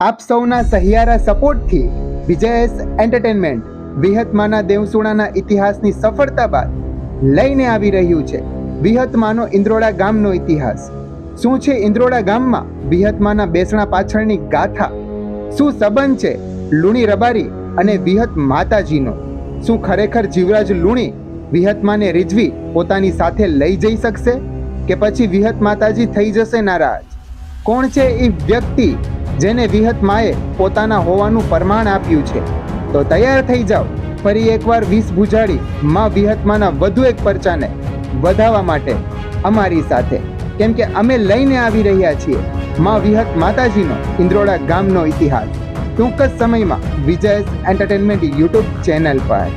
આપ સૌના સહિયારા સપોર્ટથી વિજયસ એન્ટરટેનમેન્ટ વિહતમાના દેવસુણાના ઇતિહાસની સફળતા બાદ લઈને આવી રહ્યું છે વિહતમાનો ઇન્દ્રોડા ગામનો ઇતિહાસ. શું છે ઇન્દ્રોડા ગામમાં વિહતમાના બેસણા પાછળની ગાથા? શું સંબંધ છે લુણી રબારી અને વિહત માતાજીનો? શું ખરેખર જીવરાજ લુણી વિહતમાને રીઝવી પોતાની સાથે લઈ જઈ શકશે કે પછી વિહત માતાજી થઈ જશે નારાજ? કોણ છે એ વ્યક્તિ જેને વિહત માએ પોતાના હોવાનું પ્રમાણ આપ્યું છે? તો તૈયાર થઈ જાઓ ફરી એકવાર 20 ભુજાડી માં વિહતમાના વધુ એક પરચાને વધાવવા માટે અમારી સાથે, કેમ કે અમે લઈને આવી રહ્યા છીએ માં વિહત માતાજીનો ઇન્દ્રોડા ગામનો ઇતિહાસ ટૂંક જ સમયમાં વિજયસ એન્ટરટેનમેન્ટ યુટ્યુબ ચેનલ પર.